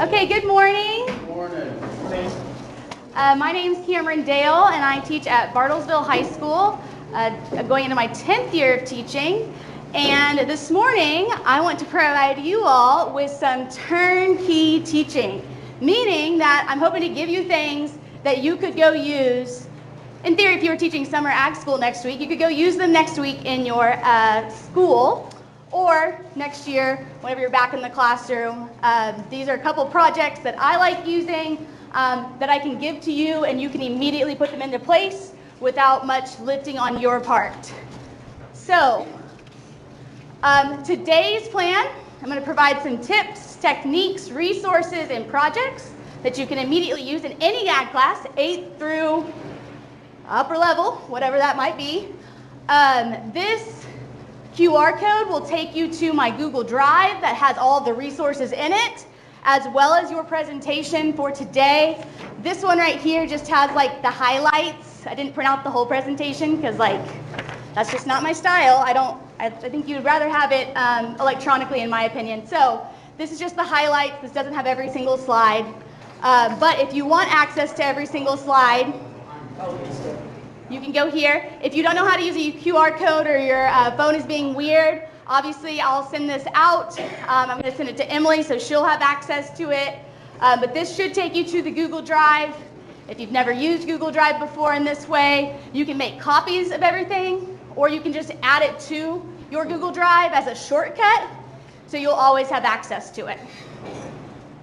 Okay, good morning. Good morning. My name's Cameron Dale, and I teach at Bartlesville High School, going into my 10th year of teaching. And this morning, I want to provide you all with some turnkey teaching, meaning that I'm hoping to give you things that you could go use. In theory, if you were teaching summer ag school next week, you could go use them next week in your school, or next year, whenever you're back in the classroom. These are a couple projects that I like using that I can give to you, and you can immediately put them into place without much lifting on your part. So, today's plan, I'm going to provide some tips, techniques, resources, and projects that you can immediately use in any ag class, 8th through upper level, whatever that might be. This QR code will take you to my Google Drive that has all the resources in it, as well as your presentation for today. This one right here just has like the highlights. I didn't print out the whole presentation because that's just not my style. I think you'd rather have it electronically, in my opinion. So this is just the highlights. This doesn't have every single slide. But if you want access to every single slide, you can go here. If you don't know how to use a QR code or your phone is being weird, obviously I'll send this out. I'm going to send it to Emily so she'll have access to it. But this should take you to the Google Drive. If you've never used Google Drive before in this way, you can make copies of everything, or you can just add it to your Google Drive as a shortcut, so you'll always have access to it.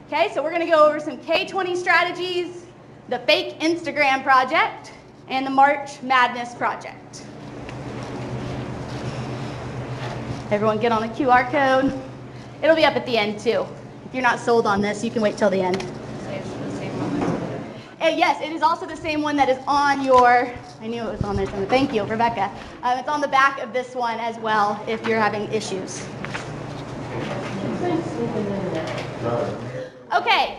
Okay, so we're going to go over some K20 strategies, the fake Instagram project, and the March Madness project. Everyone get on the QR code. It'll be up at the end too. If you're not sold on this, you can wait till the end. Yes, it is also the same one that is on your, I knew it was on there. Thank you, Rebecca. It's on the back of this one as well if you're having issues. Okay,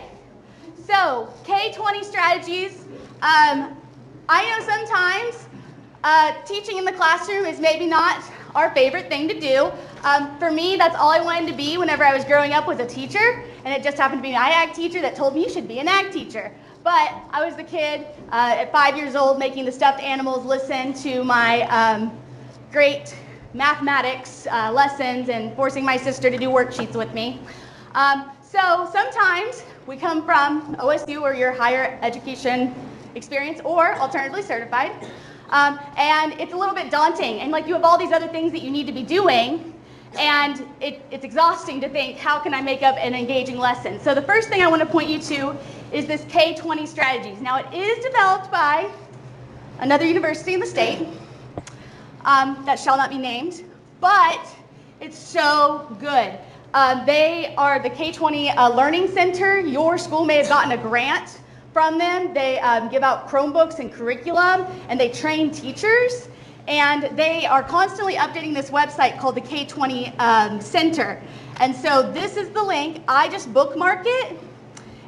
so K20 strategies. I know sometimes teaching in the classroom is maybe not our favorite thing to do. For me, that's all I wanted to be whenever I was growing up, was a teacher, and it just happened to be my ag teacher that told me you should be an ag teacher. But I was the kid at 5 years old making the stuffed animals listen to my great mathematics lessons and forcing my sister to do worksheets with me. So sometimes we come from OSU or your higher education experience, or alternatively certified, and it's a little bit daunting, and you have all these other things that you need to be doing, and it's exhausting to think, how can I make up an engaging lesson? So the first thing I want to point you to is this K20 Strategies. Now, it is developed by another university in the state that shall not be named, but it's so good. They are the K20 Learning Center. Your school may have gotten a grant from them. They give out Chromebooks and curriculum, and they train teachers. And they are constantly updating this website called the K20 Center. And so this is the link. I just bookmark it,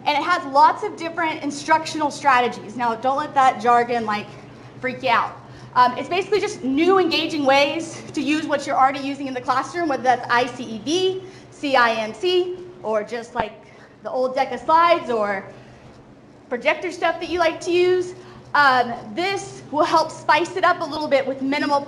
and it has lots of different instructional strategies. Now, don't let that jargon freak you out. It's basically just new engaging ways to use what you're already using in the classroom, whether that's ICEV, CIMC, or just the old deck of slides or projector stuff that you like to use. This will help spice it up a little bit with minimal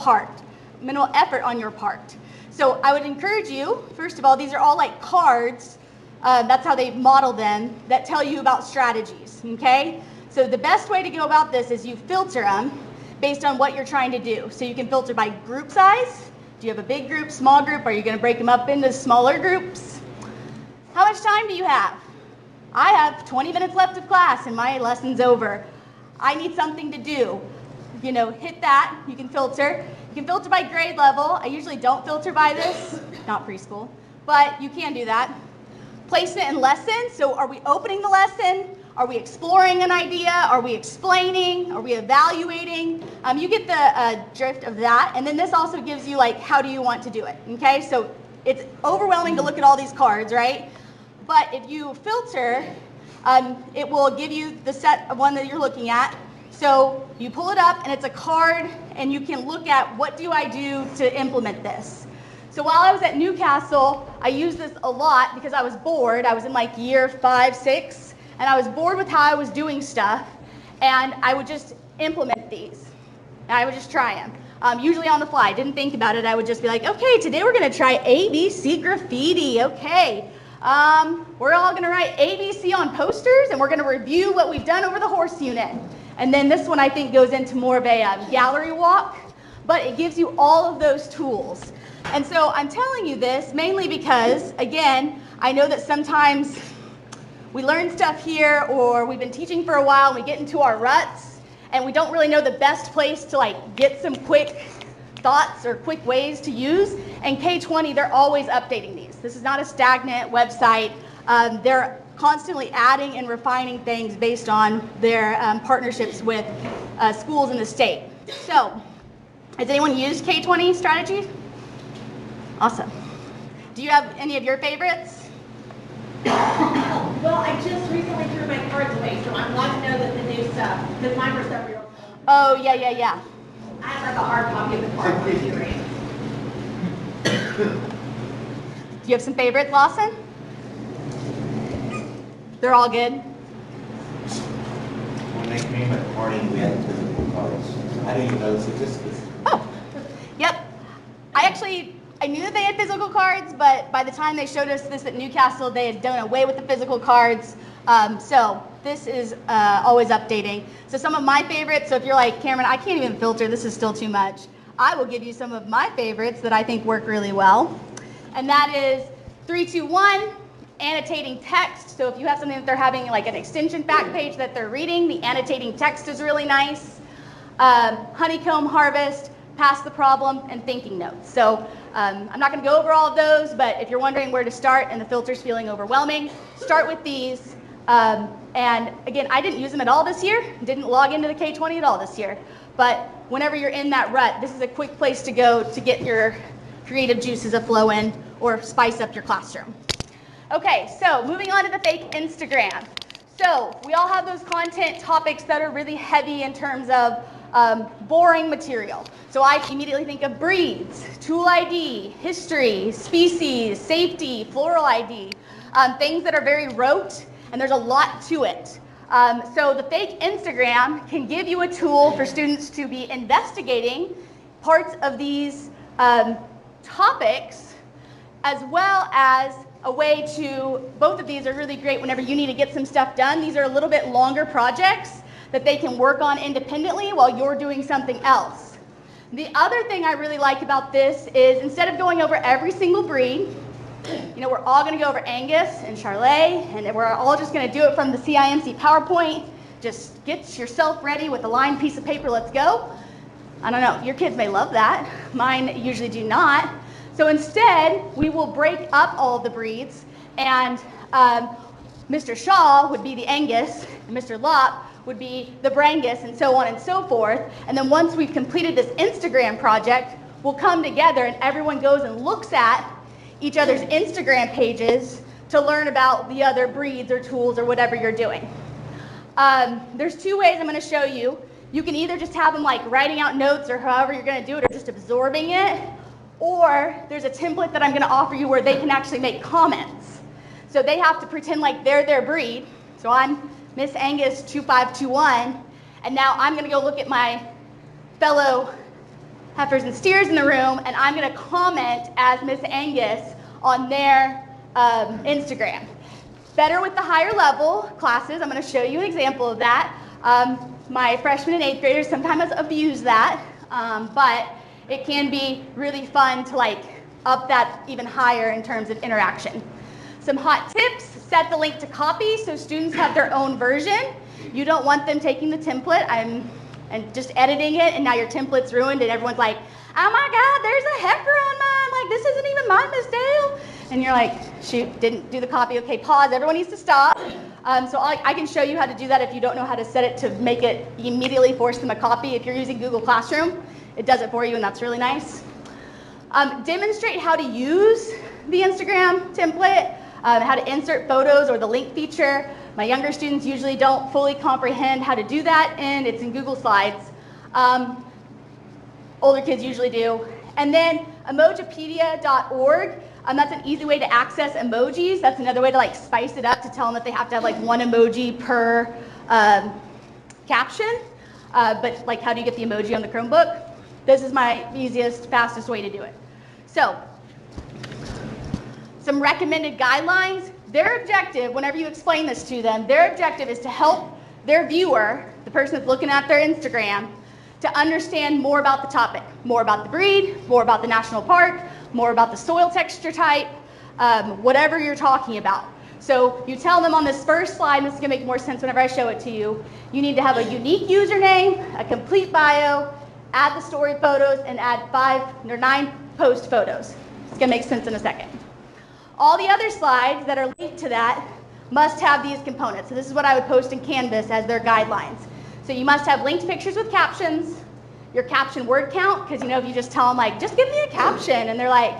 effort on your part. So I would encourage you, first of all, these are all cards. That's how they model them, that tell you about strategies, okay? So the best way to go about this is you filter them based on what you're trying to do. So you can filter by group size. Do you have a big group, small group? Are you going to break them up into smaller groups? How much time do you have? I have 20 minutes left of class and my lesson's over. I need something to do. Hit that. You can filter. You can filter by grade level. I usually don't filter by this, not preschool, but you can do that. Placement and lesson. So are we opening the lesson? Are we exploring an idea? Are we explaining? Are we evaluating? You get the drift of that. And then this also gives you how do you want to do it? Okay, so it's overwhelming to look at all these cards, right? But if you filter, it will give you the set of one that you're looking at. So you pull it up and it's a card, and you can look at what do I do to implement this. So while I was at Newcastle, I used this a lot because I was bored. I was in like year 5, 6, and I was bored with how I was doing stuff, and I would just implement these. And I would just try them. Usually on the fly. I didn't think about it. I would just be like, okay, today we're going to try ABC graffiti. Okay. We're all going to write ABC on posters, and we're going to review what we've done over the horse unit. And then this one I think goes into more of a gallery walk, but it gives you all of those tools. And so I'm telling you this mainly because, again, I know that sometimes we learn stuff here, or we've been teaching for a while and we get into our ruts, and we don't really know the best place to like get some quick thoughts or quick ways to use. And K20, they're always updating these. This is not a stagnant website. They're constantly adding and refining things based on their partnerships with schools in the state. So, has anyone used K20 Strategies? Awesome. Do you have any of your favorites? Well, I just recently threw my cards away, so I'm glad to know that the new stuff, because mine were stuff real. Oh, yeah. I have like a hard copy of the card for you, right? Do you have some favorites, Lawson? They're all good? When they came at the party, we had physical cards. I didn't even know this existed. Oh, yep. I knew that they had physical cards, but by the time they showed us this at Newcastle, they had done away with the physical cards. So this is always updating. So some of my favorites, so if you're like, Cameron, I can't even filter, this is still too much. I will give you some of my favorites that I think work really well. And that is 321, Annotating Text. So if you have something that they're having like an extension fact page that they're reading, the Annotating Text is really nice. Honeycomb Harvest, Pass the Problem, and Thinking Notes. So I'm not going to go over all of those, but if you're wondering where to start and the filter's feeling overwhelming, start with these. And again, I didn't use them at all this year, didn't log into the K20 at all this year, but whenever you're in that rut, this is a quick place to go to get your creative juices a-flowing or spice up your classroom. Okay, so moving on to the fake Instagram. So we all have those content topics that are really heavy in terms of boring material. So I immediately think of breeds, tool ID, history, species, safety, floral ID, things that are very rote, and there's a lot to it. So the fake Instagram can give you a tool for students to be investigating parts of these topics, as well as a way to, both of these are really great whenever you need to get some stuff done. These are a little bit longer projects that they can work on independently while you're doing something else. The other thing I really like about this is instead of going over every single breed, you know, we're all going to go over Angus and Charlet, and we're all just going to do it from the CIMC PowerPoint. Just get yourself ready with a lined piece of paper, let's go. I don't know, your kids may love that. Mine usually do not. So instead, we will break up all the breeds, and Mr. Shaw would be the Angus, and Mr. Lopp would be the Brangus, and so on and so forth. And then once we've completed this Instagram project, we'll come together and everyone goes and looks at each other's Instagram pages to learn about the other breeds or tools or whatever you're doing. There's two ways I'm going to show you. You can either just have them like writing out notes or however you're going to do it, or just absorbing it, or there's a template that I'm going to offer you where they can actually make comments. So they have to pretend like they're their breed. So I'm Miss Angus 2521, and now I'm going to go look at my fellow heifers and steers in the room, and I'm going to comment as Miss Angus on their Instagram. Better with the higher level classes. I'm going to show you an example of that. My freshmen and eighth graders sometimes abuse that, but it can be really fun to like up that even higher in terms of interaction. Some hot tips: set the link to copy so students have their own version. You don't want them taking the template and just editing it, and now your template's ruined and everyone's like, oh my God, there's a heifer on mine, like this isn't even mine, Miss Dale. And you're like, shoot, didn't do the copy. Okay, pause, everyone needs to stop. So I can show you how to do that if you don't know how to set it to make it immediately force them a copy. If you're using Google Classroom, it does it for you, and that's really nice. Demonstrate how to use the Instagram template, how to insert photos or the link feature. My younger students usually don't fully comprehend how to do that, and it's in Google Slides. Older kids usually do. And then Emojipedia.org. That's an easy way to access emojis. That's another way to like spice it up to tell them that they have to have like one emoji per caption. But like, how do you get the emoji on the Chromebook? This is my easiest, fastest way to do it. So, some recommended guidelines. Their objective, whenever you explain this to them, their objective is to help their viewer, the person that's looking at their Instagram, to understand more about the topic, more about the breed, more about the national park, more about the soil texture type, whatever you're talking about. So you tell them on this first slide, and this is gonna make more sense whenever I show it to you, you need to have a unique username, a complete bio, add the story photos, and add 9 post photos. It's gonna make sense in a second. All the other slides that are linked to that must have these components. So this is what I would post in Canvas as their guidelines. So you must have linked pictures with captions, your caption word count, because if you just tell them like, just give me a caption, and they're like,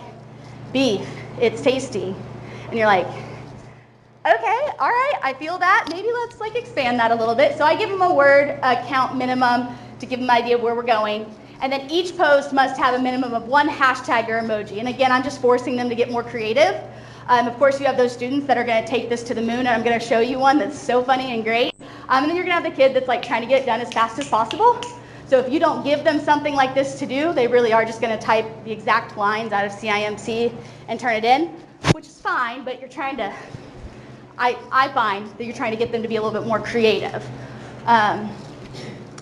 beef, it's tasty. And you're like, okay, all right, I feel that. Maybe let's like expand that a little bit. So I give them a word count minimum to give them an idea of where we're going. And then each post must have a minimum of 1 hashtag or emoji. And again, I'm just forcing them to get more creative. Of course, you have those students that are going to take this to the moon, and I'm going to show you one that's so funny and great. And then you're going to have the kid that's like trying to get it done as fast as possible. So if you don't give them something like this to do, they really are just going to type the exact lines out of CIMC and turn it in, which is fine, but you're trying to, I find that you're trying to get them to be a little bit more creative.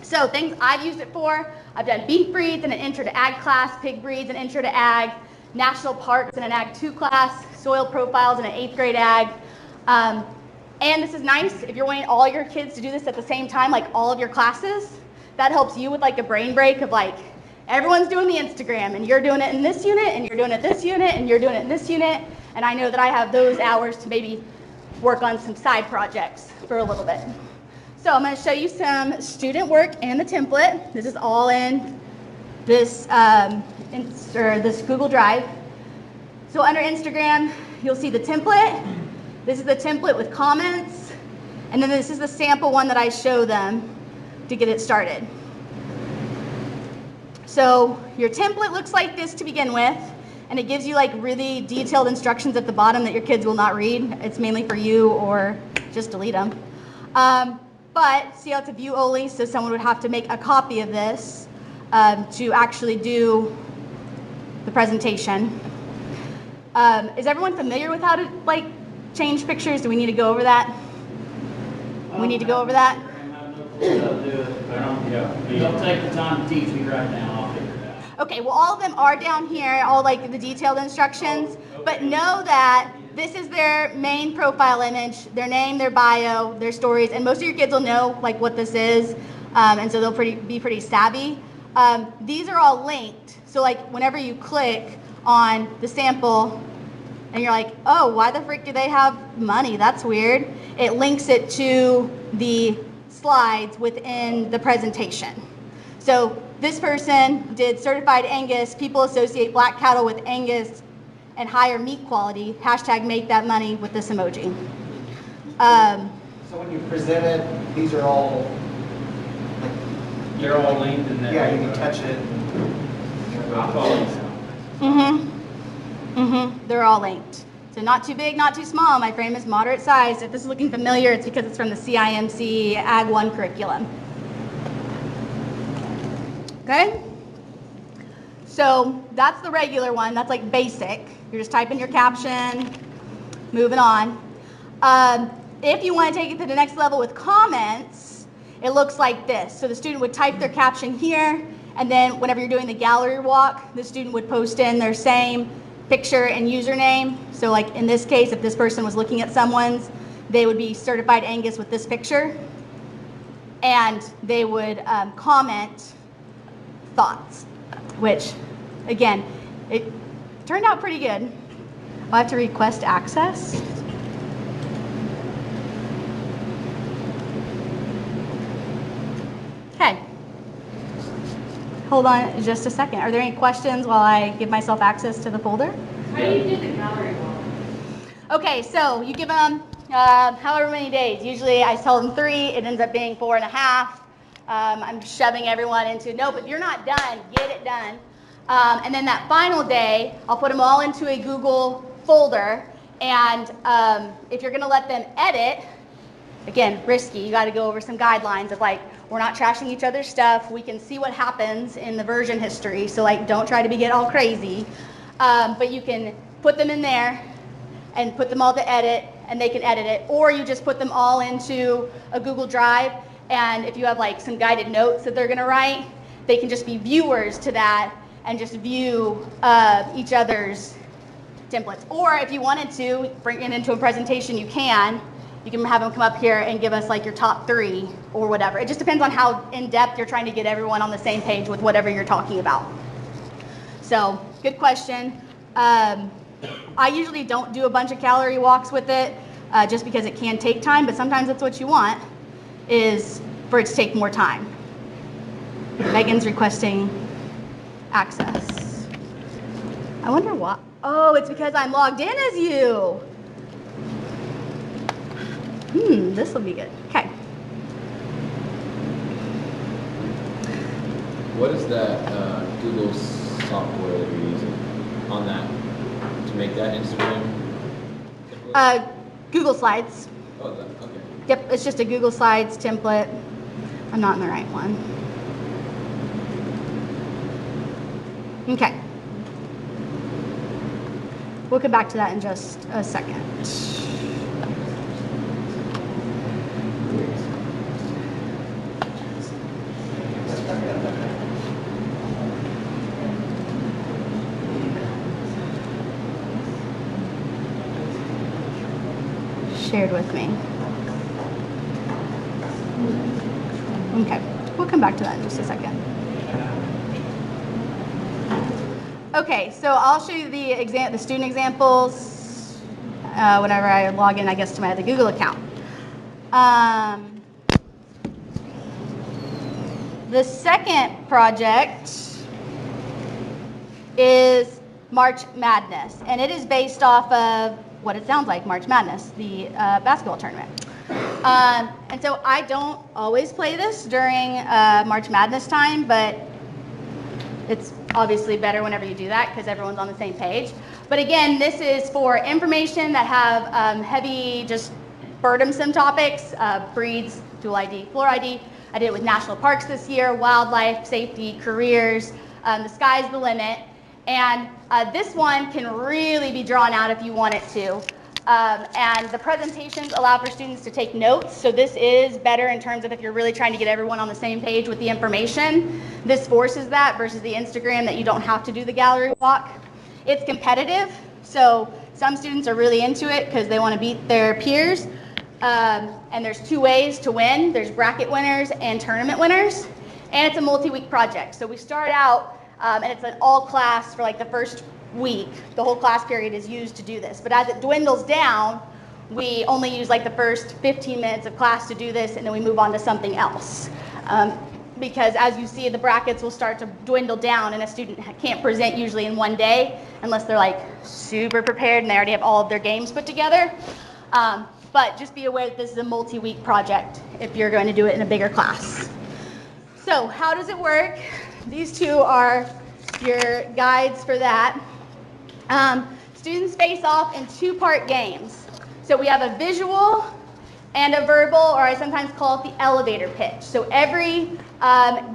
So things I've used it for, I've done beef breeds in an intro to ag class, pig breeds an intro to ag, national parks in an ag 2 class, soil profiles in an 8th grade ag. And this is nice if you're wanting all your kids to do this at the same time, like all of your classes. That helps you with like a brain break of like, everyone's doing the Instagram and you're doing it in this unit and you're doing it this unit and you're doing it in this unit. And I know that I have those hours to maybe work on some side projects for a little bit. So I'm going to show you some student work and the template. This is all in this, this Google Drive. So under Instagram, you'll see the template. This is the template with comments. And then this is the sample one that I show them to get it started. So your template looks like this to begin with, and it gives you like really detailed instructions at the bottom that your kids will not read. It's mainly for you or just delete them. But see how it's a view only, so someone would have to make a copy of this to actually do the presentation. Is everyone familiar with how to like change pictures? Do we need to go over that? We need to go over that? Don't take the time to teach me right now, I'll figure it out. Okay, well all of them are down here, all like the detailed instructions, but know that this is their main profile image, their name, their bio, their stories, and most of your kids will know like what this is, and so they'll be pretty savvy. These are all linked, so like whenever you click on the sample and you're like, oh, why the frick do they have money? That's weird. It links it to the slides within the presentation. So this person did certified Angus, people associate black cattle with Angus and higher meat quality, hashtag make that money with this emoji. So when you present it, these are all, like, They're all linked in there. yeah, you can touch it. I'll follow you. They're all linked. So not too big, not too small. My frame is moderate size. If this is looking familiar, it's because it's from the CIMC Ag 1 curriculum. Okay? So that's the regular one. That's like basic. You're just typing your caption, moving on. If you want to take it to the next level with comments, it looks like this. So the student would type their caption here, and then whenever you're doing the gallery walk, the student would post in their same picture and username. So like in this case, if this person was looking at someone's, they would be certified Angus with this picture, and they would comment thoughts, which again, it turned out pretty good. I'll have to request access. Okay. Hold on just a second. Are there any questions while I give myself access to the folder? How do you do the gallery walk? Okay, so you give them however many days. Usually I tell them 3, it ends up being 4.5. I'm shoving everyone into, nope, if you're not done, get it done. And then that final day, I'll put them all into a Google folder. And if you're going to let them edit, again, risky, you got to go over some guidelines of like, we're not trashing each other's stuff. We can see what happens in the version history. So like, don't try to get all crazy. But you can put them in there and put them all to edit, and they can edit it. Or you just put them all into a Google Drive. And if you have like some guided notes that they're going to write, they can just be viewers to that and just view each other's templates. Or if you wanted to bring it into a presentation, you can. You can have them come up here and give us like your top 3 or whatever. It just depends on how in depth you're trying to get everyone on the same page with whatever you're talking about. So, good question. I usually don't do a bunch of calorie walks with it just because it can take time, but sometimes that's what you want, is for it to take more time. Megan's requesting access. I wonder why. Oh, it's because I'm logged in as you. This will be good. Okay. What is that Google software that you're using on that to make that Instagram template? Google Slides. Oh, that, okay. Yep, it's just a Google Slides template. I'm not in the right one. Okay. We'll come back to that in just a second. Shared with me. Okay, we'll come back to that in just a second. Okay, so I'll show you the student examples whenever I log in, I guess, to my other Google account. The second project is March Madness, and it is based off of what it sounds like, March Madness, the basketball tournament. And so I don't always play this during March Madness time, but it's obviously better whenever you do that because everyone's on the same page. But again, this is for information that have heavy, just burdensome topics, breeds, dual ID, floor ID. I did it with national parks this year, wildlife, safety, careers, the sky's the limit. And this one can really be drawn out if you want it to. And the presentations allow for students to take notes. So this is better in terms of if you're really trying to get everyone on the same page with the information. This forces that versus the Instagram that you don't have to do the gallery walk. It's competitive. So some students are really into it because they want to beat their peers. And there's 2 ways to win. There's bracket winners and tournament winners. And it's a multi-week project. So we start out and it's an all class for like the first week. The whole class period is used to do this. But as it dwindles down, we only use like the first 15 minutes of class to do this, and then we move on to something else. Because as you see, the brackets will start to dwindle down, and a student can't present usually in one day unless they're like super prepared and they already have all of their games put together. But just be aware that this is a multi-week project if you're going to do it in a bigger class. So how does it work? These 2 are your guides for that. Students face off in 2-part games. So we have a visual and a verbal, or I sometimes call it the elevator pitch. So every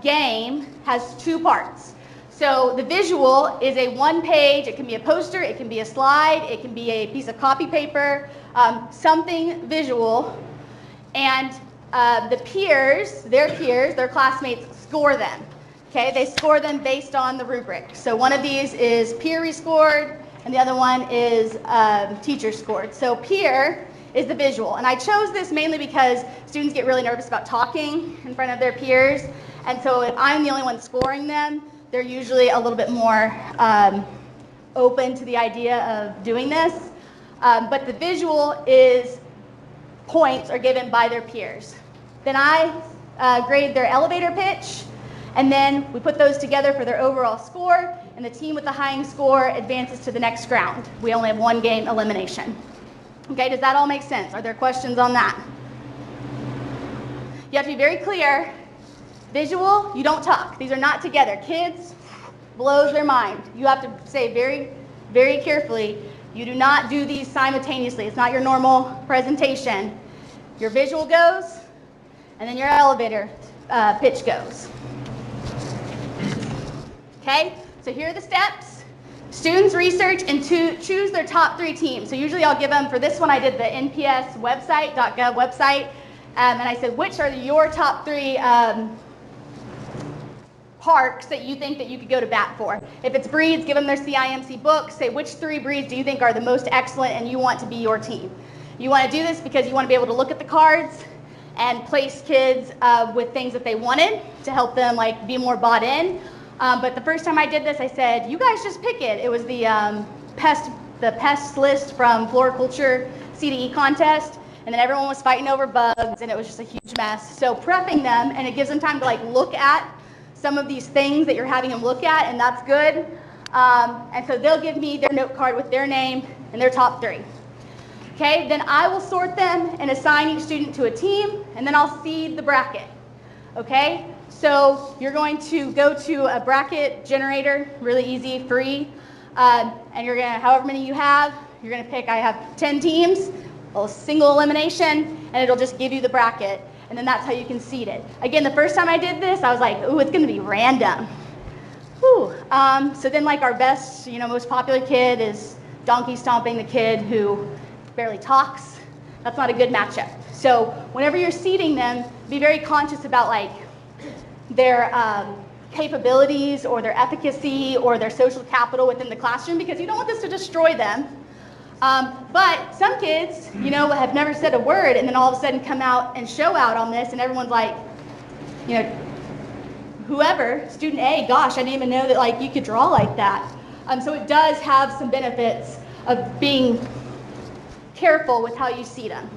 game has 2 parts. So the visual is a 1-page, it can be a poster, it can be a slide, it can be a piece of copy paper, something visual. And the peers, their classmates score them. Okay, they score them based on the rubric. So one of these is peer rescored, and the other one is teacher scored. So peer is the visual. And I chose this mainly because students get really nervous about talking in front of their peers. And so if I'm the only one scoring them, they're usually a little bit more open to the idea of doing this. But the visual is points are given by their peers. Then I grade their elevator pitch, and then we put those together for their overall score, and the team with the highest score advances to the next round. We only have 1 game elimination. Okay, does that all make sense? Are there questions on that? You have to be very clear. Visual, you don't talk. These are not together. Kids, blows their mind. You have to say very, very carefully, you do not do these simultaneously. It's not your normal presentation. Your visual goes, and then your elevator pitch goes. Okay, so here are the steps. Students research and choose their top 3 teams. So usually I'll give them, for this one I did the NPS website, .gov website, and I said, which are your top 3 parks that you think that you could go to bat for? If it's breeds, give them their CIMC book. Say which 3 breeds do you think are the most excellent and you want to be your team. You want to do this because you want to be able to look at the cards and place kids with things that they wanted to help them like be more bought in. But the first time I did this, I said, you guys just pick it. It was the pest list from Floriculture CDE contest, and then everyone was fighting over bugs, and it was just a huge mess. So prepping them, and it gives them time to like look at some of these things that you're having them look at, and that's good. And so they'll give me their note card with their name and their top 3. Okay, then I will sort them and assign each student to a team, and then I'll seed the bracket. Okay, so you're going to go to a bracket generator, really easy, free, and you're gonna, however many you have, you're gonna pick, I have 10 teams, a single elimination, and it'll just give you the bracket, and then that's how you can seed it. Again, the first time I did this, I was like, ooh, it's gonna be random. Whew. So then like our best, most popular kid is donkey stomping the kid who barely talks. That's not a good matchup. So whenever you're seeding them, be very conscious about like their capabilities or their efficacy or their social capital within the classroom, because you don't want this to destroy them. But some kids, have never said a word and then all of a sudden come out and show out on this, and everyone's like, whoever, student A, gosh, I didn't even know that like you could draw like that. So it does have some benefits of being careful with how you seed them.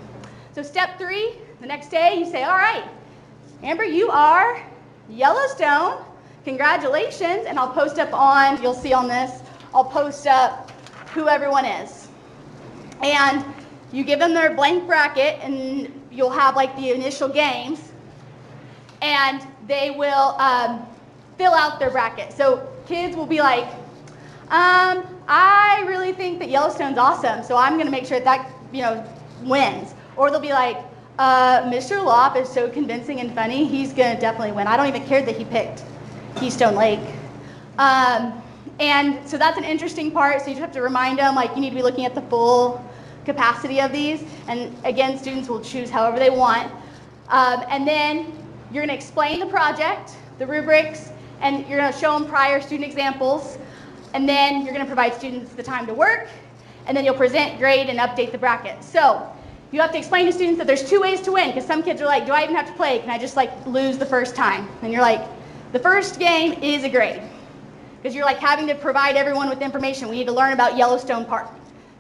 So step 3, the next day you say, all right, Amber, you are Yellowstone, congratulations, and I'll post up on, you'll see on this, I'll post up who everyone is. And you give them their blank bracket, and you'll have like the initial games, and they will fill out their bracket. So kids will be like, I really think that Yellowstone's awesome, so I'm gonna make sure that wins. Or they'll be like, Mr. Lopp is so convincing and funny, he's gonna definitely win. I don't even care that he picked Keystone Lake. And so that's an interesting part, so you just have to remind them, like, you need to be looking at the full capacity of these, and again, students will choose however they want. And then you're gonna explain the project, the rubrics, and you're gonna show them prior student examples, and then you're gonna provide students the time to work, and then you'll present, grade, and update the bracket. So you have to explain to students that there's 2 ways to win, because some kids are like, do I even have to play? Can I just like lose the first time? And you're like, the first game is a grade, because you're like having to provide everyone with information. We need to learn about Yellowstone Park.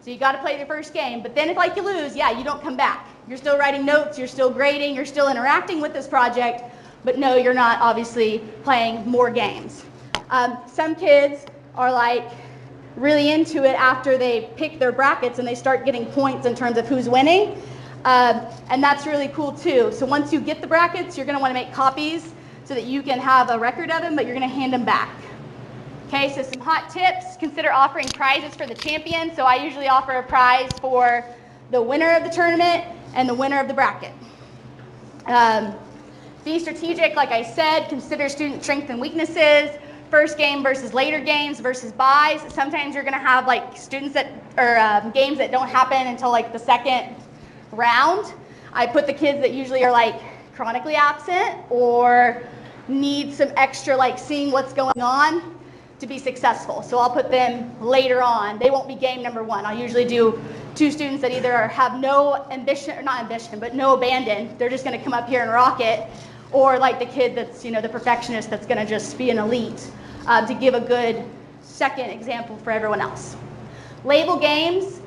So you got to play the first game, but then if like you lose, yeah, you don't come back. You're still writing notes, you're still grading, you're still interacting with this project, but no, you're not obviously playing more games. Some kids are like really into it after they pick their brackets and they start getting points in terms of who's winning, and that's really cool too. So once you get the brackets, you're going to want to make copies so that you can have a record of them, but you're going to hand them back. Okay, so some hot tips. Consider offering prizes for the champion. So I usually offer a prize for the winner of the tournament and the winner of the bracket. Be strategic, like I said. Consider student strengths and weaknesses. First game versus later games versus buys. Sometimes you're going to have like students that or games that don't happen until like the second round. I put the kids that usually are like chronically absent or need some extra like seeing what's going on to be successful. So I'll put them later on. They won't be game number 1. I'll usually do 2 students that either have no ambition, or not ambition, but no abandon. They're just going to come up here and rock it. Or like the kid that's, the perfectionist that's going to just be an elite, to give a good second example for everyone else. Label games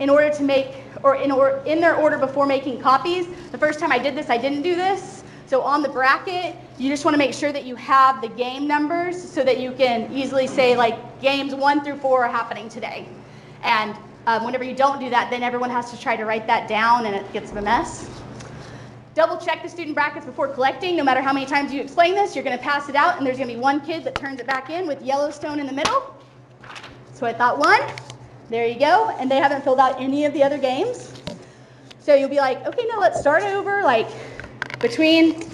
in order to make, or in their order before making copies. The first time I did this, I didn't do this. So on the bracket, you just want to make sure that you have the game numbers so that you can easily say like games 1 through 4 are happening today. And whenever you don't do that, then everyone has to try to write that down and it gets a mess. double check the student brackets before collecting. No matter how many times you explain this, you're going to pass it out, and there's going to be one kid that turns it back in with Yellowstone in the middle. So I thought one. There you go. And they haven't filled out any of the other games. So you'll be like, okay, now let's start over, like between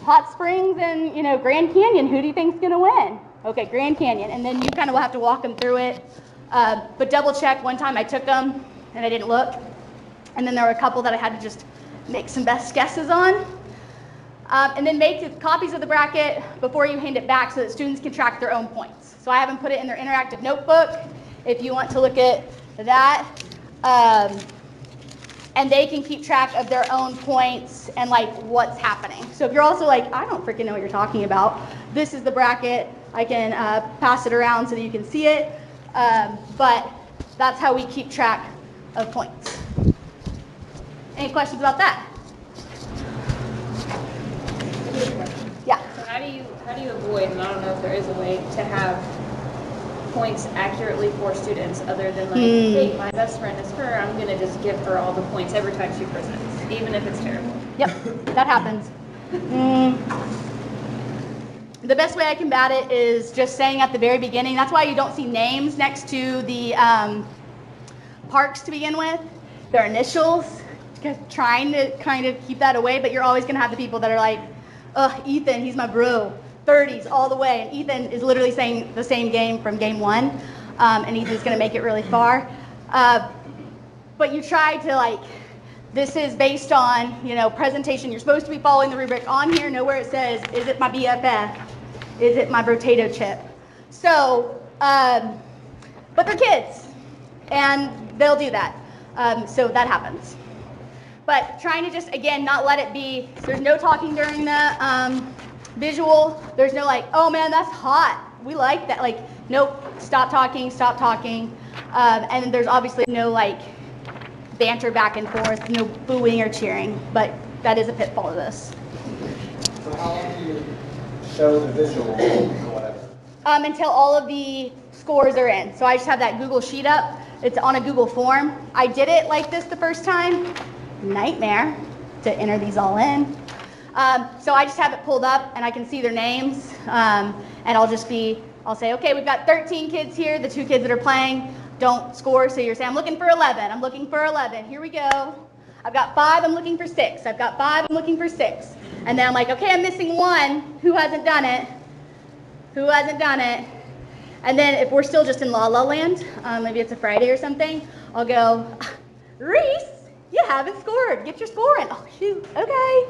Hot Springs and, Grand Canyon. Who do you think's going to win? Okay, Grand Canyon. And then you kind of will have to walk them through it. But double check. One time I took them and I didn't look. And then there were a couple that I had to just make some best guesses on. And then make copies of the bracket before you hand it back so that students can track their own points. So I have them put it in their interactive notebook if you want to look at that. And they can keep track of their own points and like what's happening. So if you're also like, I don't freaking know what you're talking about, this is the bracket. I can pass it around so that you can see it. But that's how we keep track of points. Any questions about that? Yeah. So how do you avoid, and I don't know if there is a way to have points accurately for students other than like, hey, my best friend is her, I'm going to just give her all the points every time she presents, even if it's terrible. Yep, that happens. The best way I combat it is just saying at the very beginning, that's why you don't see names next to the parks to begin with. They're initials, trying to kind of keep that away, but you're always going to have the people that are like, ugh, Ethan, he's my bro. 30s all the way, and Ethan is literally saying the same game from game one, and Ethan's going to make it really far. But you try to like, this is based on, presentation. You're supposed to be following the rubric on here. Nowhere it says, is it my BFF? Is it my potato chip? So, but they're kids, and they'll do that. So that happens. But trying to just, again, not let it be, there's no talking during the visual. There's no like, oh man, that's hot. We like that. Like, nope, stop talking, stop talking. And there's obviously no like banter back and forth, no booing or cheering, but that is a pitfall of this. So how long do you show the visual or whatever? Until all of the scores are in. So I just have that Google sheet up. It's on a Google form. I did it like this the first time. Nightmare to enter these all in. So I just have it pulled up and I can see their names, and I'll say, okay, we've got 13 kids here. The 2 kids that are playing don't score, so you're saying, I'm looking for 11. I'm looking for 11. Here we go. I've got 5. I'm looking for 6. I've got 5. I'm looking for 6. And then I'm like, okay, I'm missing 1. Who hasn't done it? Who hasn't done it? And then if we're still just in La La Land, maybe it's a Friday or something, I'll go, Reese, you haven't scored. Get your score in. Oh, shoot. Okay.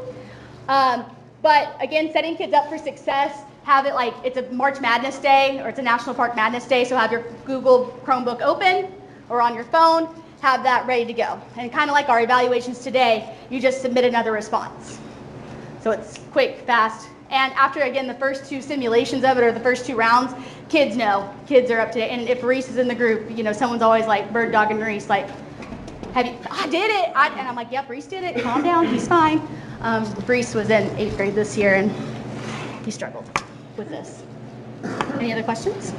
But again, setting kids up for success, have it like it's a March Madness Day or it's a National Park Madness Day, so have your Google Chromebook open or on your phone, have that ready to go. And kind of like our evaluations today, you just submit another response. So it's quick, fast. And after, again, the first 2 simulations of it or the first 2 rounds, kids know. Kids are up to date. And if Reese is in the group, someone's always like bird dogging Reese, like, I did it. And I'm like, yep, Reese did it. Calm down. He's fine. Reese was in 8th grade this year, and he struggled with this. Any other questions?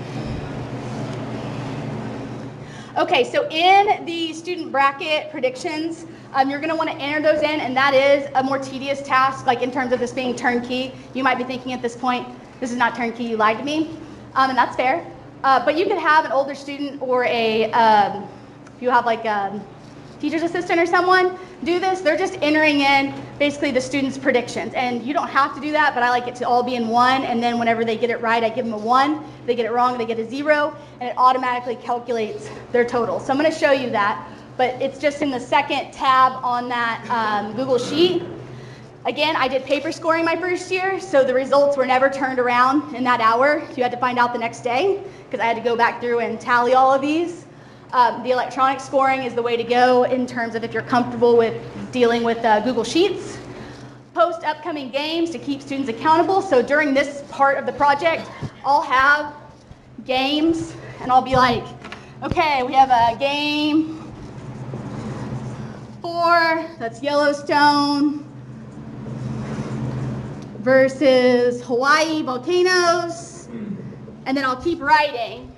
Okay, so in the student bracket predictions, you're going to want to enter those in, and that is a more tedious task, like in terms of this being turnkey. You might be thinking at this point, this is not turnkey, you lied to me, and that's fair. But you could have an older student or if you have like a teacher's assistant or someone do this. They're just entering in basically the students' predictions. And you don't have to do that, but I like it to all be in one. And then whenever they get it right, I give them a 1. If they get it wrong, they get a 0. And it automatically calculates their total. So I'm going to show you that. But it's just in the second tab on that Google Sheet. Again, I did paper scoring my first year, so the results were never turned around in that hour. You had to find out the next day because I had to go back through and tally all of these. The electronic scoring is the way to go in terms of if you're comfortable with dealing with Google Sheets. Post upcoming games to keep students accountable. So during this part of the project, I'll have games and I'll be like, okay, we have a game 4, that's Yellowstone versus Hawaii volcanoes. And then I'll keep writing.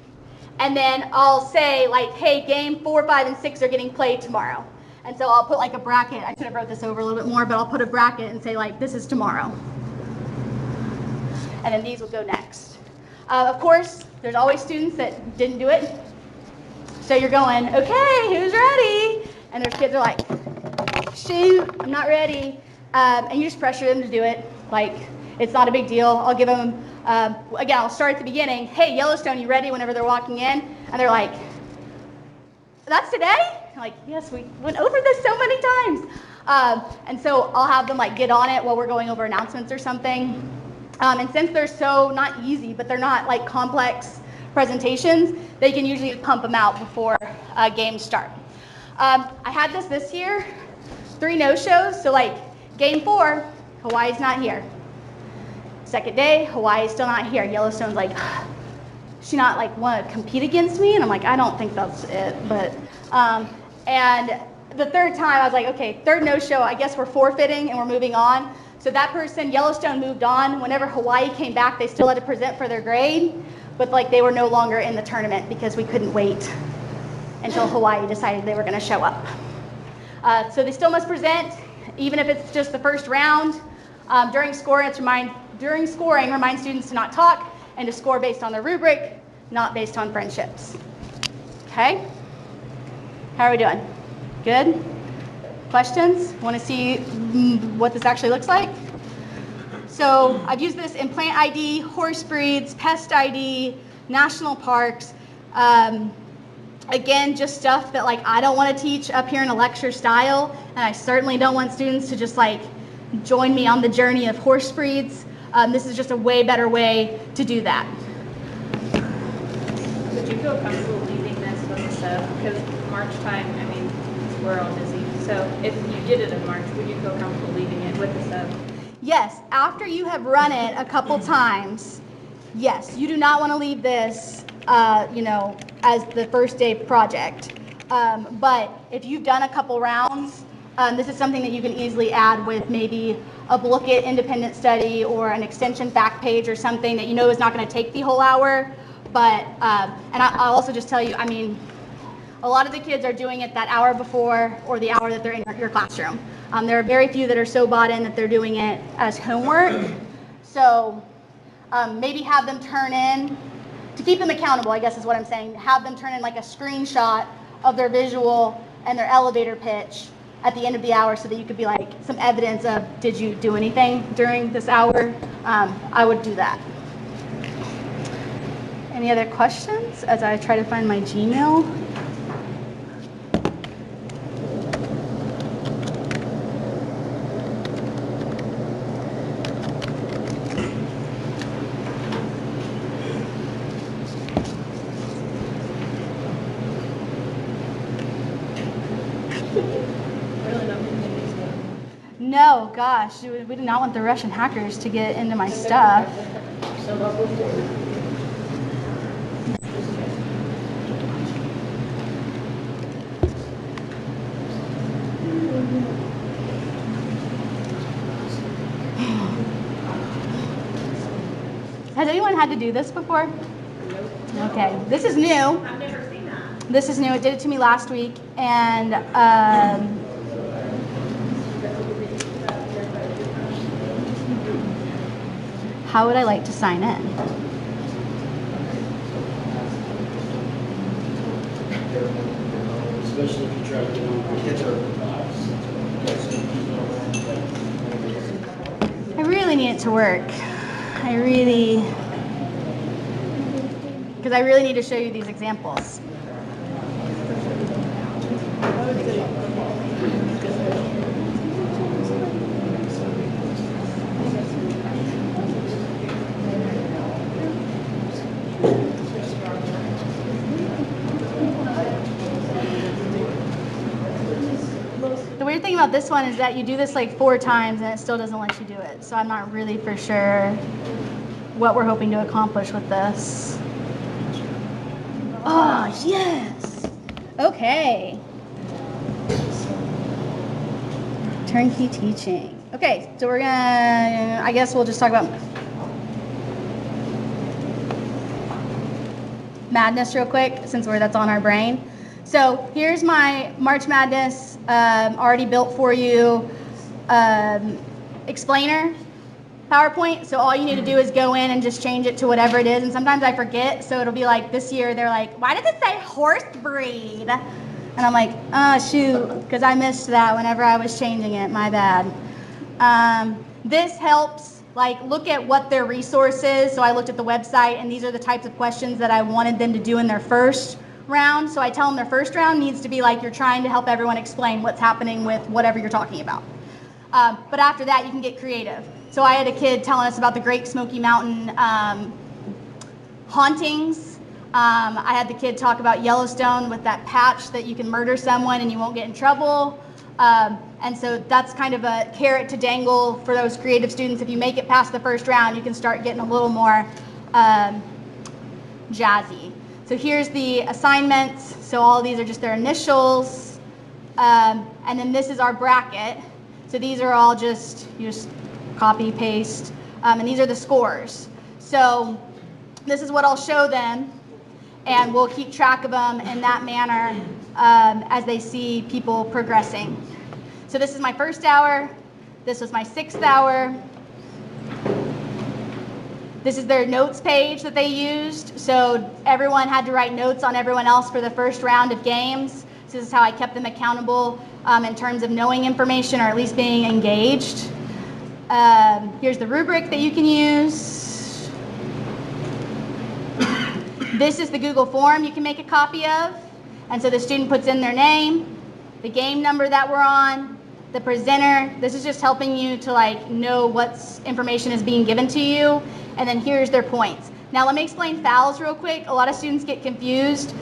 And then I'll say like, hey, game 4, 5, and 6 are getting played tomorrow. And so I'll put like a bracket. I should have wrote this over a little bit more, but I'll put a bracket and say like, this is tomorrow. And then these will go next. Of course, there's always students that didn't do it. So you're going, okay, who's ready? And there's kids are like, shoot, I'm not ready. And you just pressure them to do it. Like, it's not a big deal. I'll give them, again, I'll start at the beginning. Hey, Yellowstone, you ready? Whenever they're walking in. And they're like, that's today? I'm like, yes, we went over this so many times. And so I'll have them like get on it while we're going over announcements or something. And since they're so, not easy, but they're not like complex presentations, they can usually pump them out before games start. I had this year, 3 no-shows. So like game 4, Hawaii's not here. Second day, Hawaii's still not here. Yellowstone's like, she not like want to compete against me? And I'm like, I don't think that's it. But, and the 3rd time I was like, okay, 3rd no-show, I guess we're forfeiting and we're moving on. So that person, Yellowstone, moved on. Whenever Hawaii came back, they still had to present for their grade, but like they were no longer in the tournament because we couldn't wait until Hawaii decided they were going to show up. So they still must present, even if it's just the first round. During scoring, remind students to not talk and to score based on the rubric, not based on friendships. Okay? How are we doing? Good? Questions? Want to see what this actually looks like? So I've used this in plant ID, horse breeds, pest ID, national parks. Again, just stuff that like I don't want to teach up here in a lecture style, and I certainly don't want students to just like join me on the journey of horse breeds. This is just a way better way to do that. Would you feel comfortable leaving this with the sub? Because March time, I mean, we're all busy. So if you did it in March, would you feel comfortable leaving it with the sub? Yes, after you have run it a couple times, yes, you do not want to leave this, as the first day project. But if you've done a couple rounds, this is something that you can easily add with maybe a look at independent study or an extension fact page or something that you know is not going to take the whole hour. But, and I'll also just tell you, I mean, a lot of the kids are doing it that hour before or the hour that they're in your classroom. There are very few that are so bought in that they're doing it as homework. So maybe have them turn in, to keep them accountable, I guess is what I'm saying, have them turn in like a screenshot of their visual and their elevator pitch at the end of the hour so that you could be like some evidence of, did you do anything during this hour? I would do that. Any other questions as I try to find my Gmail? No, gosh, we did not want the Russian hackers to get into my stuff. Has anyone had to do this before? Nope. Okay, this is new. I've never seen that. This is new. It did it to me last week, and how would I like to sign in? Especially if you try to get on kids I really need it to work. Because I really need to show you these examples. The weird thing about this one is that you do this like 4 times and it still doesn't let you do it. So I'm not really for sure what we're hoping to accomplish with this. Oh, yes. Okay. Turnkey teaching. Okay, so we're gonna, I guess we'll just talk about madness real quick since that's on our brain. So here's my March Madness already built for you explainer PowerPoint. So all you need to do is go in and just change it to whatever it is. And sometimes I forget. So it'll be like this year, they're like, why does it say horse breed? And I'm like, oh, shoot, because I missed that whenever I was changing it. My bad. This helps, like, look at what their resource is. So I looked at the website, and these are the types of questions that I wanted them to do in their first round. So I tell them their first round needs to be like you're trying to help everyone explain what's happening with whatever you're talking about. But after that, you can get creative. So I had a kid telling us about the Great Smoky Mountain hauntings. I had the kid talk about Yellowstone with that patch that you can murder someone and you won't get in trouble. And so that's kind of a carrot to dangle for those creative students. If you make it past the first round, you can start getting a little more jazzy. So here's the assignments. So all of these are just their initials. And then this is our bracket. So these are all just, you just copy, paste. And these are the scores. So this is what I'll show them. And we'll keep track of them in that manner as they see people progressing. So this is my first hour. This was my 6th hour. This is their notes page that they used. So everyone had to write notes on everyone else for the first round of games. So this is how I kept them accountable in terms of knowing information or at least being engaged. Here's the rubric that you can use. This is the Google form you can make a copy of. And so the student puts in their name, the game number that we're on, the presenter. This is just helping you to like know what information is being given to you. And then here's their points. Now let me explain fouls real quick. A lot of students get confused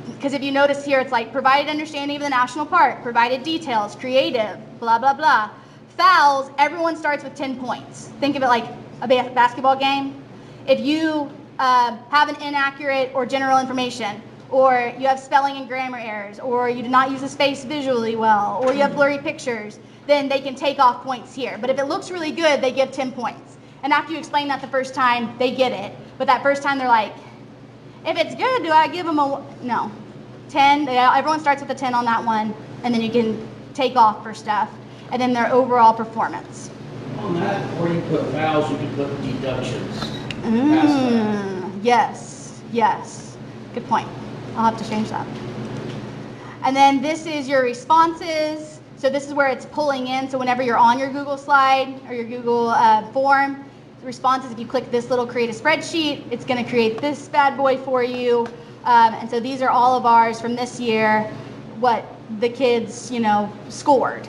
because if you notice here, it's like provided understanding of the national park, provided details, creative, blah, blah, blah. Fouls, everyone starts with 10 points. Think of it like a basketball game. If you have an inaccurate or general information, or you have spelling and grammar errors, or you do not use the space visually well, or you have blurry pictures, then they can take off points here. But if it looks really good, they give 10 points. And after you explain that the first time, they get it. But that first time, they're like, if it's good, do I give them a, no. 10, everyone starts with a 10 on that one, and then you can take off for stuff. And then their overall performance. On that, where you put fouls, you can put deductions. Yes, yes. Good point. I'll have to change that. And then this is your responses. So this is where it's pulling in. So whenever you're on your Google slide or your Google form, the responses, if you click this little create a spreadsheet, it's going to create this bad boy for you. And so these are all of ours from this year, what the kids, scored.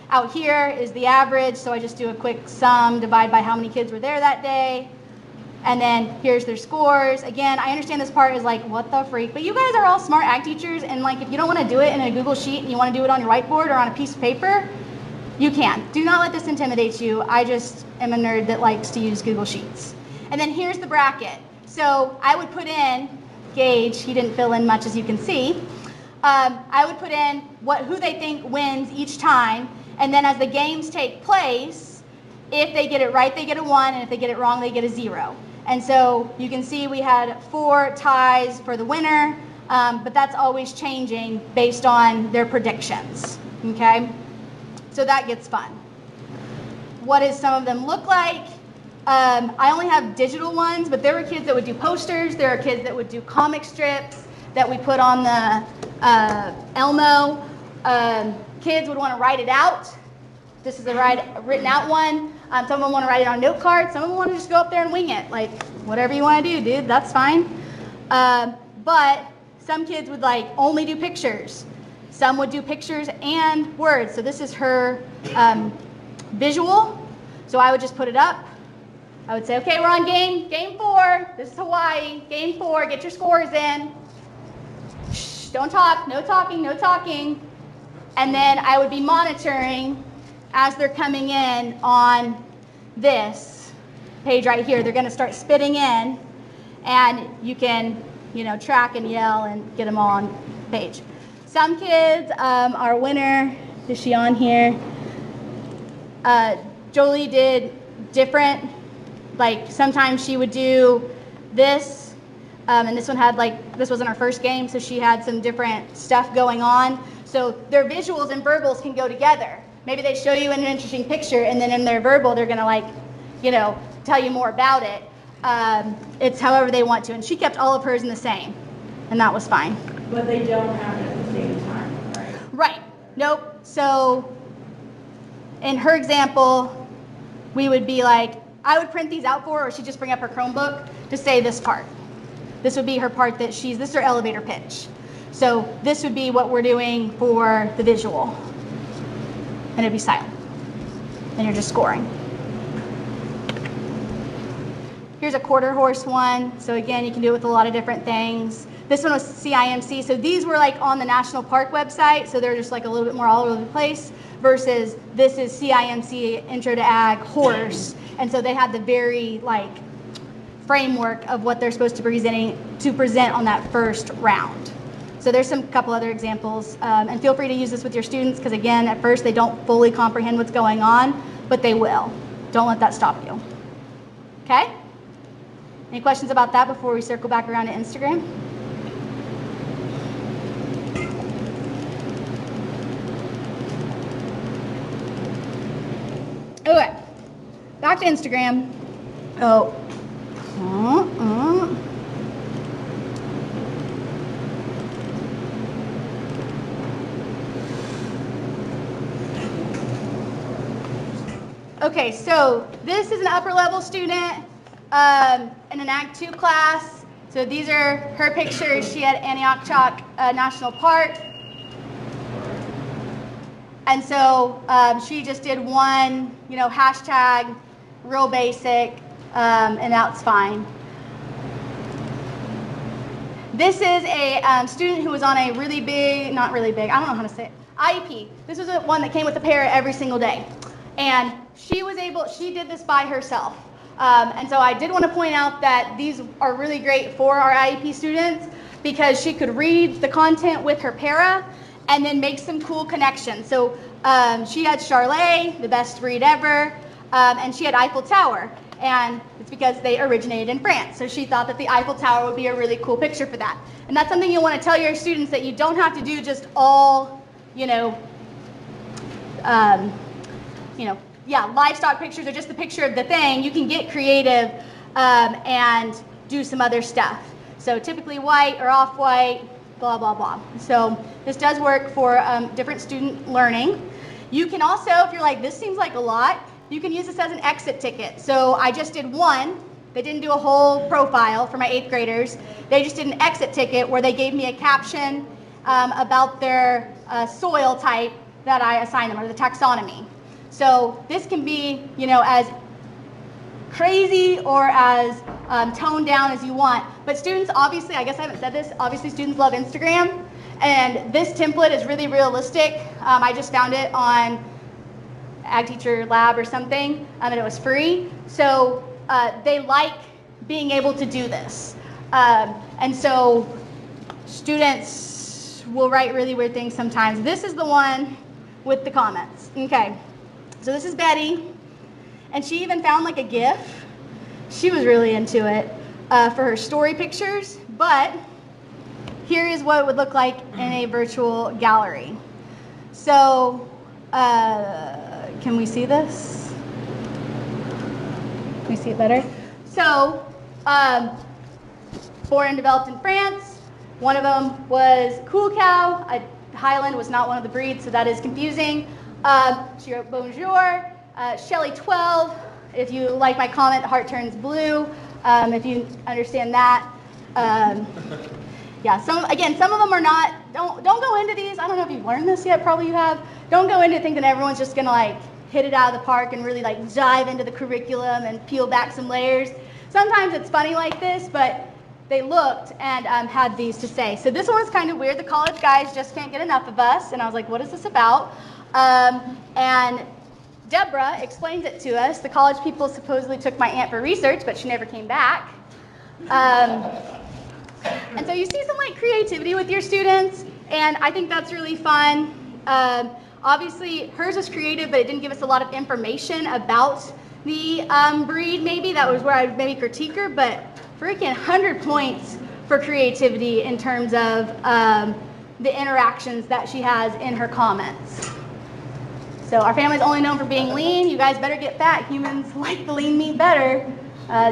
Out here is the average, so I just do a quick sum, divide by how many kids were there that day. And then here's their scores. Again, I understand this part is like, what the freak? But you guys are all smart ag teachers, and like if you don't want to do it in a Google Sheet and you want to do it on your whiteboard or on a piece of paper, you can. Do not let this intimidate you. I just am a nerd that likes to use Google Sheets. And then here's the bracket. So I would put in, Gage, he didn't fill in much as you can see. I would put in who they think wins each time. And then as the games take place, if they get it right, they get a 1, and if they get it wrong, they get a 0. And so you can see we had 4 ties for the winner, but that's always changing based on their predictions, okay? So that gets fun. What does some of them look like? I only have digital ones, but there were kids that would do posters. There are kids that would do comic strips that we put on the Elmo. Kids would want to write it out. This is a written out one. Some of them want to write it on a note card. Some of them want to just go up there and wing it. Like, whatever you want to do, dude, that's fine. But some kids would like only do pictures. Some would do pictures and words. So this is her visual. So I would just put it up. I would say, okay, we're on game 4. This is Hawaii. Game 4, get your scores in. Shh, don't talk, no talking, no talking. And then I would be monitoring as they're coming in on this page right here. They're going to start spitting in, and you can, track and yell and get them all on page. Some kids, our winner, is she on here? Jolie did different, like sometimes she would do this, And this one had this wasn't her first game, so she had some different stuff going on. So their visuals and verbals can go together. Maybe they show you an interesting picture, and then in their verbal, they're gonna tell you more about it. It's however they want to. And she kept all of hers in the same, and that was fine. But they don't have it at the same time, right? Right. Nope. So in her example, we would be I would print these out for her, or she'd just bring up her Chromebook to say this part. This would be her part this is her elevator pitch. So this would be what we're doing for the visual. And it'd be silent. And you're just scoring. Here's a quarter horse one. So again, you can do it with a lot of different things. This one was CIMC. So these were on the National Park website. So they're just a little bit more all over the place versus this is CIMC Intro to Ag Horse. And so they have the very framework of what they're supposed to present on that first round. So there's some couple other examples, and feel free to use this with your students because again, at first they don't fully comprehend what's going on, but they will. Don't let that stop you. Okay? Any questions about that before we circle back around to Instagram? Okay, back to Instagram. Okay, so this is an upper level student in an Ag 2 class. So these are her pictures. She had Antioch National Park. And so she just did one, hashtag, real basic, and that's fine. This is a student who was on a really big, not really big, I don't know how to say it, IEP. This was one that came with a parent every single day. And she did this by herself. And so I did want to point out that these are really great for our IEP students because she could read the content with her para and then make some cool connections. So she had Charlet, the best read ever, and she had Eiffel Tower. And it's because they originated in France. So she thought that the Eiffel Tower would be a really cool picture for that. And that's something you'll want to tell your students, that you don't have to do just all, livestock pictures or just the picture of the thing. You can get creative and do some other stuff. So typically white or off-white, blah, blah, blah. So this does work for different student learning. You can also, if you're like, this seems like a lot, you can use this as an exit ticket. So I just did one. They didn't do a whole profile for my 8th graders. They just did an exit ticket where they gave me a caption about their soil type that I assigned them, or the taxonomy. So this can be, as crazy or as toned down as you want. But students, obviously, I guess I haven't said this, obviously students love Instagram. And this template is really realistic. I just found it on Ag Teacher Lab or something, and it was free. So they like being able to do this. And so students will write really weird things sometimes. This is the one with the comments. Okay, so this is Betty, and she even found like a GIF. She was really into it for her story pictures, but here is what it would look like in a virtual gallery. So, can we see this? Can we see it better? So, born and developed in France. One of them was Cool Cow. Highland was not one of the breeds, so that is confusing. She wrote Bonjour. Shelly 12. If you like my comment, heart turns blue. If you understand that. Yeah, some of them are not, don't go into these. I don't know if you've learned this yet, probably you have. Don't go into thinking everyone's just gonna like hit it out of the park and really like dive into the curriculum and peel back some layers. Sometimes it's funny like this, but they looked and had these to say. So this one was kind of weird. The college guys just can't get enough of us. And I was like, what is this about? And Deborah explains it to us. The college people supposedly took my aunt for research, but she never came back. And so you see some like creativity with your students, and I think that's really fun. Obviously, hers was creative, but it didn't give us a lot of information about the breed, maybe. That was where I would maybe critique her, but freaking 100 points for creativity in terms of the interactions that she has in her comments. So our family's only known for being lean. You guys better get fat. Humans like the lean meat better.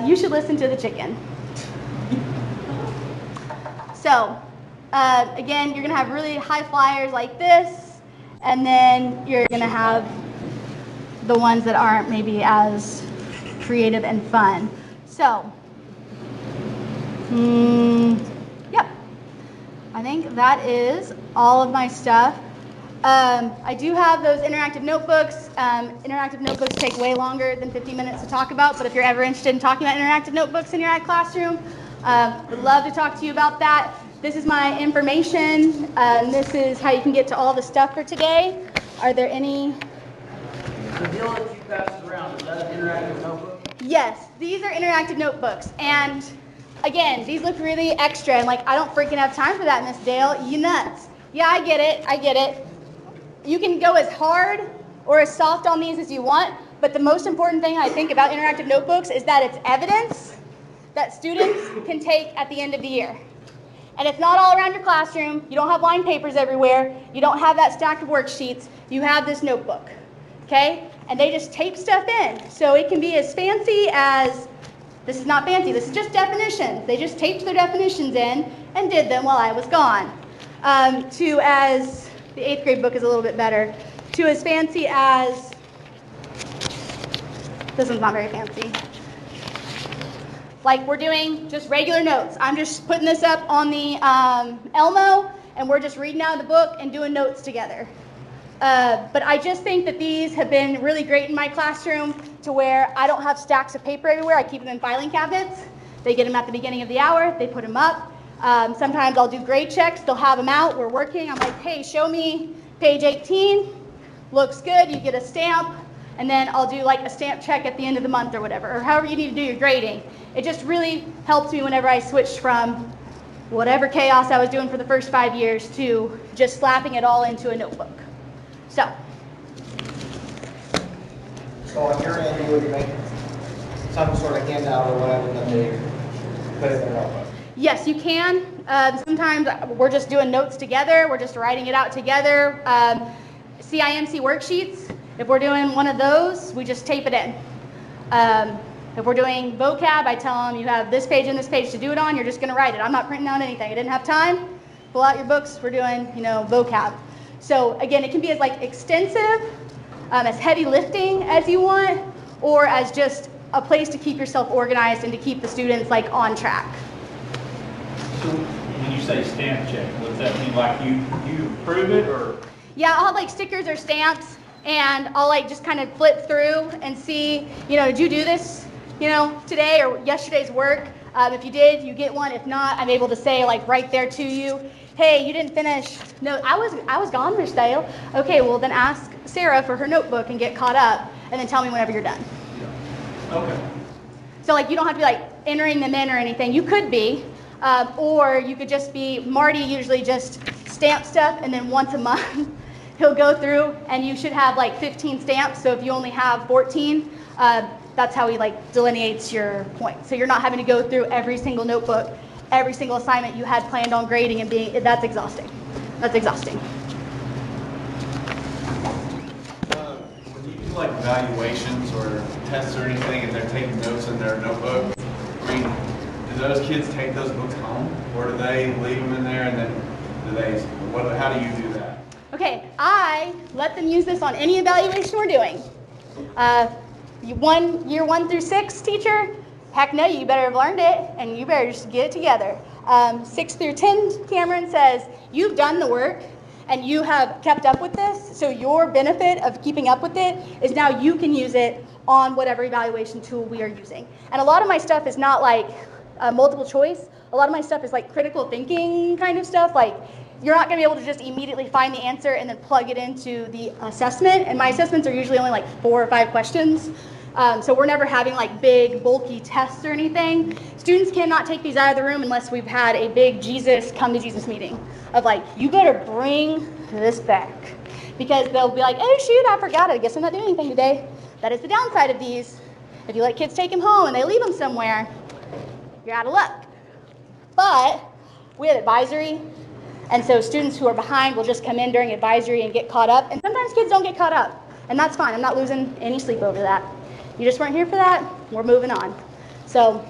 You should listen to the chicken. So again, you're gonna have really high flyers like this, and then you're gonna have the ones that aren't maybe as creative and fun. So, yep, I think that is all of my stuff. I do have those interactive notebooks. Interactive notebooks take way longer than 50 minutes to talk about, but if you're ever interested in talking about interactive notebooks in your ag classroom, would love to talk to you about that. This is my information. This is how you can get to all the stuff for today. Are there any? The deal that you passed around, is that an interactive notebook? Yes, these are interactive notebooks. And again, these look really extra. And like, I don't freaking have time for that, Miss Dale. You nuts. Yeah, I get it. You can go as hard or as soft on these as you want. But the most important thing I think about interactive notebooks is that it's evidence that students can take at the end of the year. And it's not all around your classroom. You don't have lined papers everywhere. You don't have that stack of worksheets. You have this notebook. Okay? And they just tape stuff in. So it can be as fancy as, this is not fancy, this is just definitions. They just taped their definitions in and did them while I was gone. To as, the 8th grade book is a little bit better, to as fancy as, this one's not very fancy. Like we're doing just regular notes. I'm just putting this up on the Elmo, and we're just reading out of the book and doing notes together. But I just think that these have been really great in my classroom to where I don't have stacks of paper everywhere. I keep them in filing cabinets. They get them at the beginning of the hour. They put them up. Sometimes I'll do grade checks. They'll have them out. We're working. I'm like, hey, show me page 18. Looks good. You get a stamp. And then I'll do like a stamp check at the end of the month or whatever, or however you need to do your grading. It just really helps me whenever I switched from whatever chaos I was doing for the first 5 years to just slapping it all into a notebook. So on your end, you would make some sort of handout or whatever that they put in their notebook. yes, you can. Sometimes we're just doing notes together. We're just writing it out together. CIMC worksheets, if we're doing one of those, we just tape it in. If we're doing vocab, I tell them you have this page and this page to do it on. You're just going to write it. I'm not printing out anything. I didn't have time. Pull out your books. We're doing, vocab. So again, it can be as like extensive, as heavy lifting as you want, or as just a place to keep yourself organized and to keep the students like on track. So when you say stamp check, does that mean like you approve it or? Yeah, I'll have like stickers or stamps, and I'll like just kind of flip through and see, did you do this, today or yesterday's work? If you did, you get one. If not, I'm able to say like right there to you, hey, you didn't finish. No, I was gone, Miss Dale. Okay, well then ask Sarah for her notebook and get caught up, and then tell me whenever you're done. Okay. So like you don't have to be like entering them in or anything. You could be, or you could just be, Marty usually just stamp stuff, and then once a month he'll go through and you should have like 15 stamps. So if you only have 14, that's how he like delineates your points. So you're not having to go through every single notebook, every single assignment you had planned on grading and that's exhausting. That's exhausting. When you do like evaluations or tests or anything and they're taking notes in their notebook, do those kids take those books home, or do they leave them in there and then how do you do that? Okay, I let them use this on any evaluation we're doing. Year 1 through 6 teacher, heck no, you better have learned it and you better just get it together. 6 through 10, Cameron says, you've done the work and you have kept up with this, so your benefit of keeping up with it is now you can use it on whatever evaluation tool we are using. And a lot of my stuff is not like multiple choice. A lot of my stuff is like critical thinking kind of stuff. Like you're not going to be able to just immediately find the answer and then plug it into the assessment. And my assessments are usually only like 4 or 5 questions. So we're never having like big bulky tests or anything. Students cannot take these out of the room unless we've had a big come to Jesus meeting of like, you better bring this back. Because they'll be like, oh shoot, I forgot it. I guess I'm not doing anything today. That is the downside of these. If you let kids take them home and they leave them somewhere, you're out of luck. But we have advisory, and so students who are behind will just come in during advisory and get caught up. And sometimes kids don't get caught up, and that's fine. I'm not losing any sleep over that. You just weren't here for that. We're moving on. So,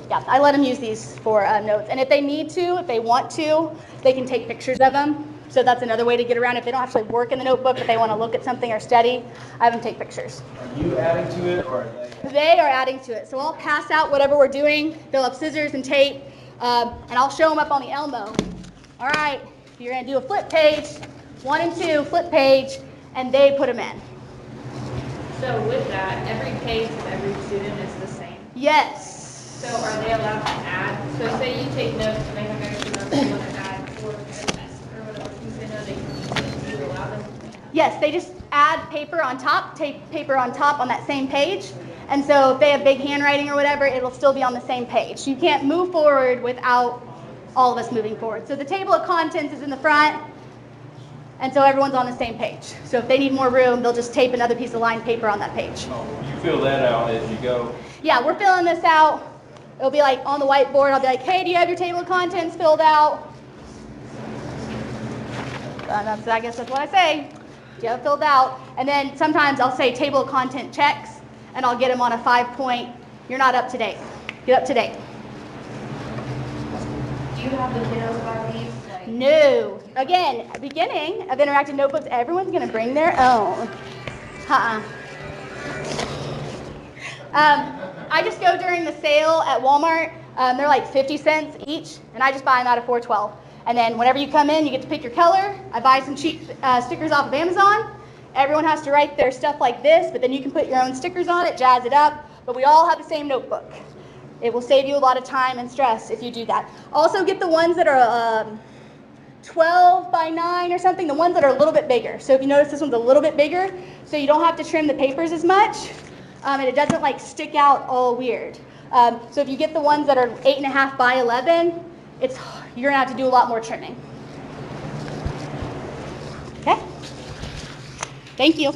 yeah, I let them use these for notes. And if they need to, if they want to, they can take pictures of them. So that's another way to get around. If they don't actually work in the notebook, but they want to look at something or study, I have them take pictures. Are you adding to it, or are they? They are adding to it. So I'll pass out whatever we're doing. They'll have scissors and tape, and I'll show them up on the Elmo. All right, you're going to do a flip page, 1 and 2, flip page, and they put them in. So with that, every page of every student is the same. Yes. So are they allowed to add? So say you take notes and they have extra notes you want to add for the test or whatever, since they know they can use it, do you allow them? Yes, they just add paper on top, tape paper on top on that same page. And so if they have big handwriting or whatever, it'll still be on the same page. You can't move forward without all of us moving forward. So the table of contents is in the front, and so everyone's on the same page. So if they need more room, they'll just tape another piece of lined paper on that page. Oh, you fill that out as you go. Yeah, we're filling this out. It'll be like on the whiteboard. I'll be like, hey, do you have your table of contents filled out? I guess that's what I say. Do you have it filled out? And then sometimes I'll say table of content checks, and I'll get them on a 5-point, you're not up to date. Get up to date. Do you have the kiddos buy these? Like, No. Again, beginning of interactive notebooks, everyone's going to bring their own. I just go during the sale at Walmart. They're like 50 cents each, and I just buy them out of $4.12. And then whenever you come in, you get to pick your color. I buy some cheap stickers off of Amazon. Everyone has to write their stuff like this, but then you can put your own stickers on it, jazz it up. But we all have the same notebook. It will save you a lot of time and stress if you do that. Also get the ones that are 12 by 9 or something, the ones that are a little bit bigger. So if you notice this one's a little bit bigger, so you don't have to trim the papers as much, and it doesn't like stick out all weird. So if you get the ones that are 8.5 by 11, you're gonna have to do a lot more trimming. Okay? Thank you.